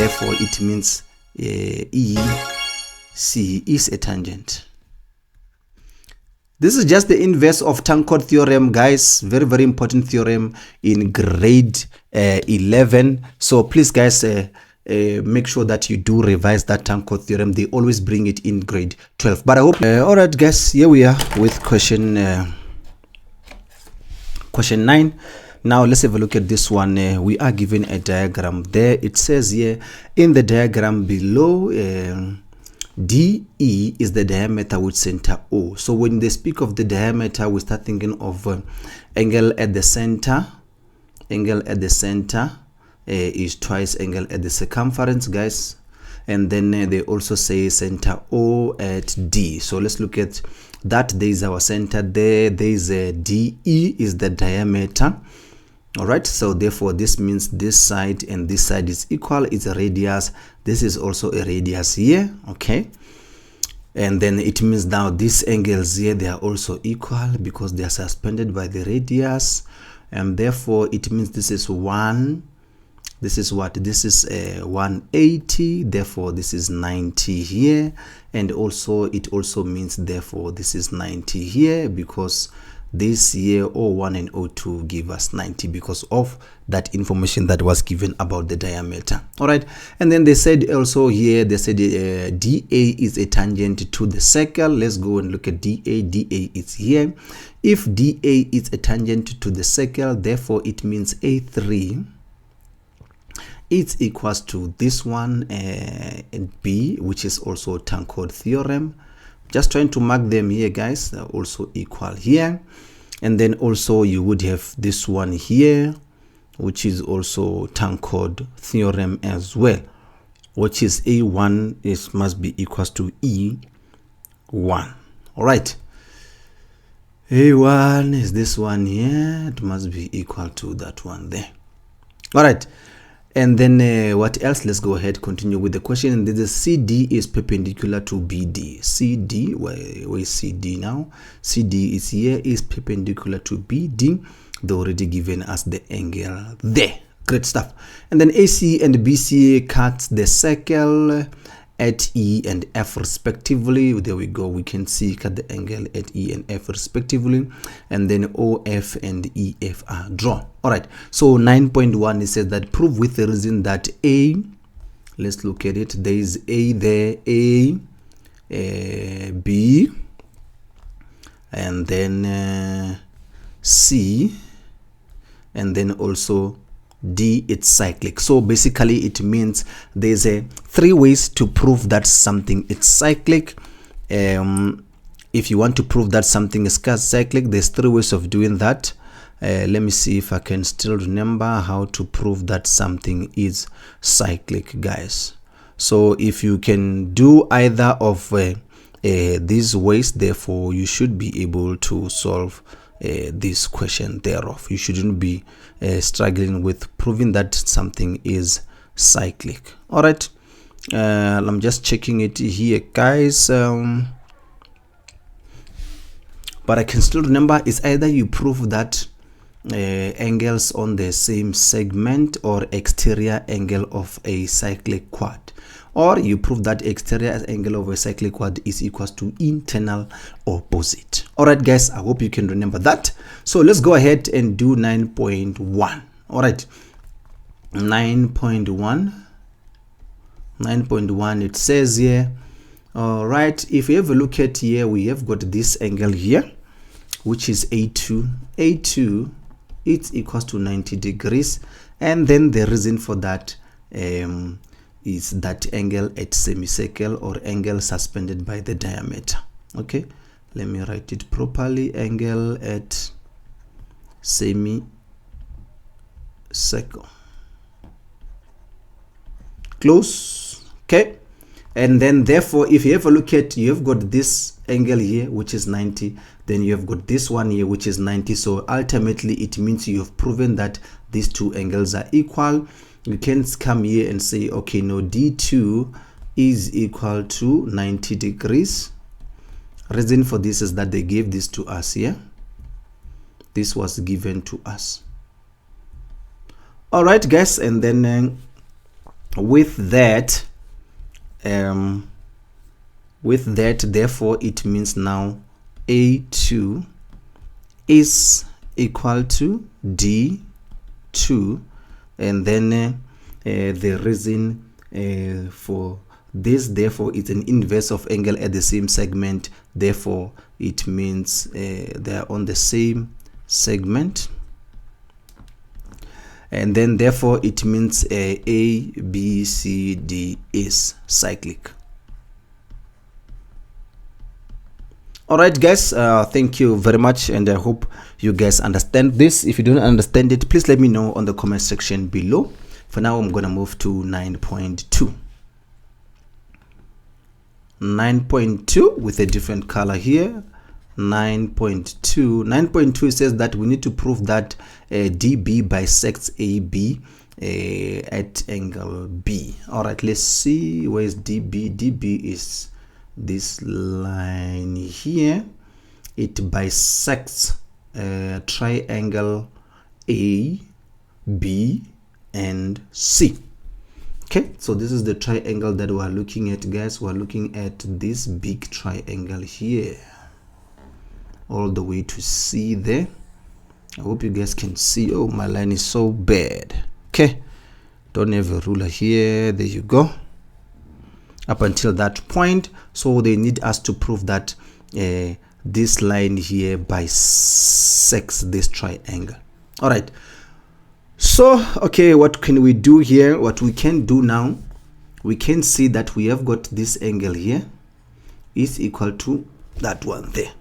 therefore it means EC is a tangent. This is just the inverse of Tankard theorem, guys. Very, very important theorem in grade 11. So please, guys, make sure that you do revise that Tankard theorem. They always bring it in grade 12. But I hope... all right, guys, here we are with question 9. Now let's have a look at this one. We are given a diagram there. It says here in the diagram below, DE is the diameter with center O. So when they speak of the diameter, we start thinking of angle at the center. Angle at the center is twice angle at the circumference, guys. And then they also say center O at D. So let's look at that. There is our center there. There is a DE is the diameter. All right, so therefore this means this side and this side is equal. It's a radius. This is also a radius here. Okay, and then it means now these angles here, they are also equal because they are suspended by the radius, and therefore it means this is 1. This is what? This is 180. Therefore this is 90 here, and also it also means therefore this is 90 here, because this here O1 and O2 give us 90 because of that information that was given about the diameter. All right, and then they said also here, they said DA is a tangent to the circle. Let's go and look at DA. DA is here. If DA is a tangent to the circle, therefore it means A3 it's equals to this one and B, which is also Tankard theorem. Just trying to mark them here, guys. They're also equal here. And then also you would have this one here, which is also Tankard theorem as well, which is A1 must be equals to E1. All right, A1 is this one here. It must be equal to that one there. All right. And then what else? Let's go ahead, continue with the question. And the CD is perpendicular to BD. CD, where is CD now? CD is here, is perpendicular to BD. They already given us the angle there. Great stuff. And then AC and BC cut the circle at E and F respectively. There we go. We can see cut the angle at E and F respectively, and then OF and EF are drawn. All right, so 9.1 it says that prove with the reason that A, let's look at it, there is A there, A, B, and then C, and then also D, it's cyclic. So basically it means there's 3 ways to prove that something is cyclic. If you want to prove that something is cyclic, there's 3 ways of doing that. Let me see if I can still remember how to prove that something is cyclic, guys. So if you can do either of these ways, therefore you should be able to solve this question thereof. You shouldn't be struggling with proving that something is cyclic. All right, I'm just checking it here, guys, but I can still remember it's either you prove that angles on the same segment or exterior angle of a cyclic quad, or you prove that exterior angle of a cyclic quad is equals to internal opposite. All right, guys, I hope you can remember that. So let's go ahead and do 9.1. all right, 9.1 it says here, all right, if you have a look at here, we have got this angle here, which is A2 it's equals to 90 degrees, and then the reason for that is that angle at semicircle or angle suspended by the diameter. Okay, let me write it properly. Angle at semicircle. Close. Okay, and then therefore if you have a look at, you have got this angle here which is 90, then you have got this one here which is 90. So ultimately it means you have proven that these two angles are equal. You can come here and say, okay, no, D2 is equal to 90 degrees. Reason for this is that they gave this to us here. This was given to us. All right, guys, and then with that, therefore it means now A2 is equal to D2, and then the reason for this, therefore it's an inverse of angle at the same segment, therefore it means they are on the same segment, and then therefore it means A, B, C, D is cyclic. Alright guys, thank you very much, and I hope you guys understand this. If you don't understand it, please let me know on the comment section below. For now, I'm gonna move to 9.2. 9.2 with a different color here. 9.2 says that we need to prove that DB bisects AB at angle B. Alright, let's see, where is DB? DB is this line here. It bisects triangle A, B, and C. Okay, so this is the triangle that we are looking at, guys. We are looking at this big triangle here, all the way to C there. I hope you guys can see. Oh, my line is so bad. Okay, don't have a ruler here. There you go. Up until that point, so they need us to prove that this line here bisects this triangle. All right, so okay, what can we do here? What we can do now, we can see that we have got this angle here is equal to that one there.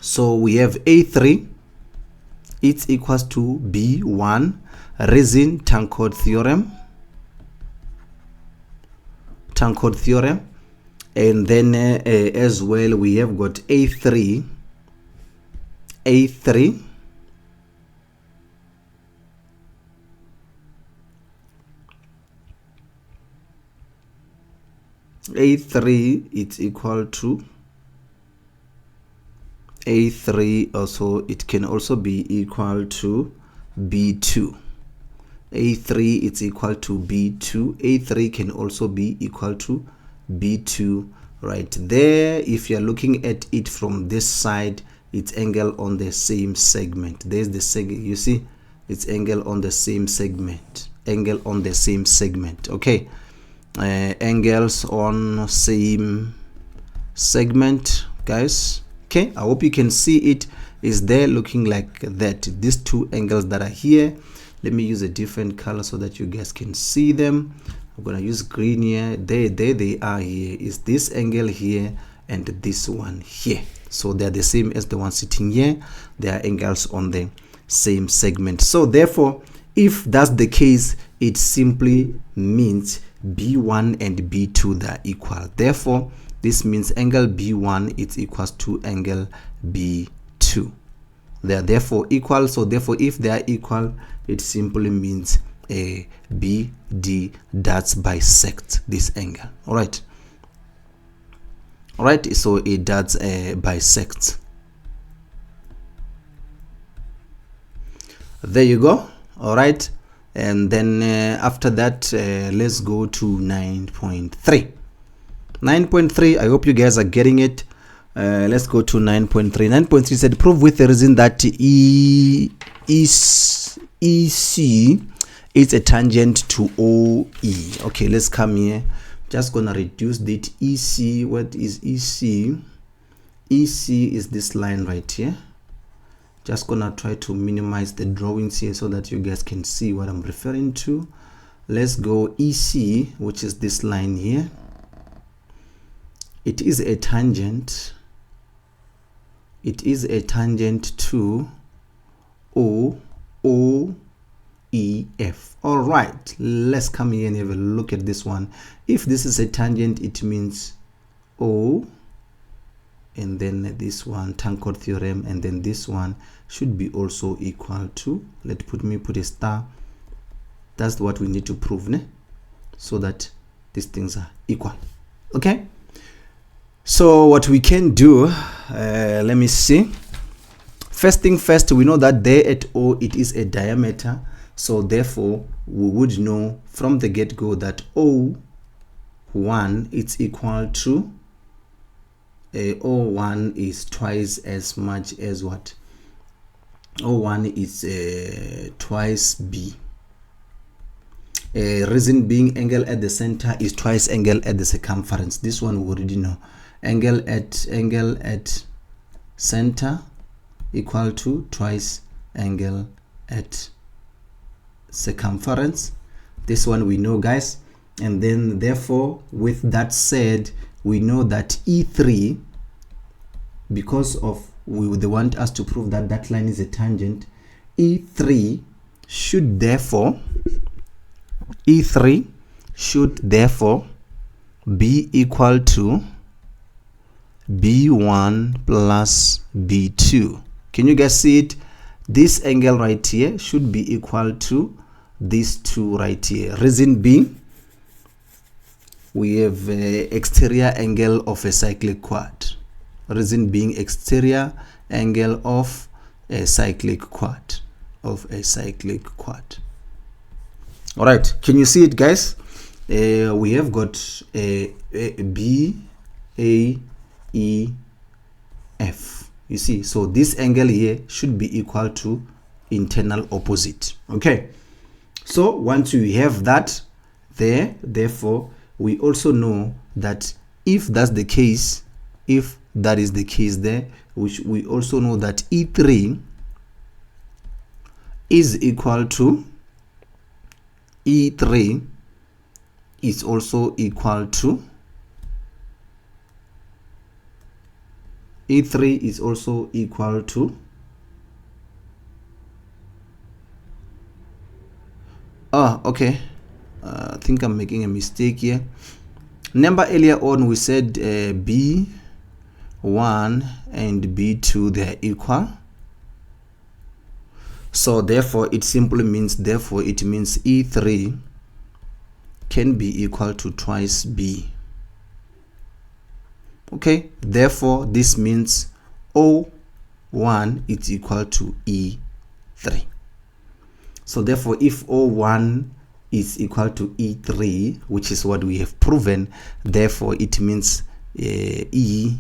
So we have A3, it's equals to B1, reason Tankard theorem, and then as well we have got A3 it's equal to A3, also it can also be equal to B2. A3 it's equal to B2. A3 can also be equal to B2 right there. If you're looking at it from this side, it's angle on the same segment. There's the segment, you see, it's angle on the same segment, okay. Angles on same segment, guys. Okay, I hope you can see it is there looking like that. These two angles that are here, let me use a different color so that you guys can see them. I'm gonna use green here. There they are. Here is this angle here and this one here, so they're the same as the one sitting here. They are angles on the same segment. So therefore, if that's the case, it simply means B1 and B2 they are equal. Therefore, this means angle B1 is equals to angle B2. They are therefore equal. So therefore, if they are equal, it simply means a BD does bisect this angle. All right, so it does bisect. There you go. All right, and then after that, let's go to 9.3. 9.3, I hope you guys are getting it. Let's go to 9.3. 9.3 said prove with the reason that EC is a tangent to OE. Okay, let's come here. Just gonna reduce that EC. What is EC? EC is this line right here. Just gonna try to minimize the drawings here so that you guys can see what I'm referring to. Let's go EC, which is this line here. It is a tangent. It is a tangent to OEF. All right, let's come here and have a look at this one. If this is a tangent, it means O, and then this one, Tankard theorem, and then this one should be also equal to, put a star. That's what we need to prove, ne? So that these things are equal. Okay, so what we can do, let me see. First thing first, we know that there at O it is a diameter. So therefore we would know from the get-go that O1 is equal to O1 is twice as much as what? O1 is twice B. Reason being, angle at the center is twice angle at the circumference. This one we already know. Angle at center equal to twice angle at circumference. This one we know, guys. And then therefore, with that said, we know that E3, because of they want us to prove that that line is a tangent, E3 should therefore be equal to B1 plus B2. Can you guys see it? This angle right here should be equal to these two right here. Reason being, we have exterior angle of a cyclic quad. Reason being, exterior angle of a cyclic quad. All right, can you see it, guys? We have got a B, A, E, F. You see, so this angle here should be equal to internal opposite. Okay, so once you have that there, therefore we also know that if that's the case, if that is the case there, which we also know that E3 is equal to E3 is also equal to E3 is also equal to okay, I think I'm making a mistake here. Remember earlier on we said B1 and B2, they are equal. So therefore it simply means, it means E3 can be equal to twice B. Okay, therefore this means O1 is equal to E3. So therefore if O1 is equal to E3, which is what we have proven, therefore it means EC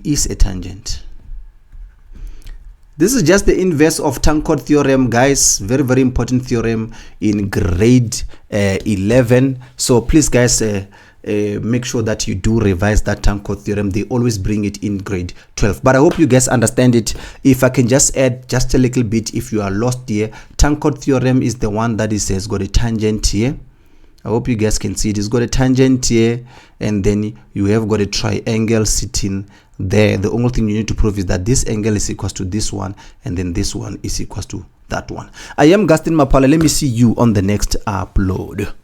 is a tangent. This is just the inverse of Tank-Chord theorem, guys. Very, very important theorem in grade 11. So please, guys, make sure that you do revise that Tank-Chord theorem. They always bring it in grade 12. But I hope you guys understand it. If I can just add just a little bit, if you are lost here, Tank-Chord theorem is the one that has got a tangent here. I hope you guys can see it. It's got a tangent here, and then you have got a triangle sitting there. The only thing you need to prove is that this angle is equal to this one, and then this one is equal to that one. I am Gaston Mapala. Let me see you on the next upload.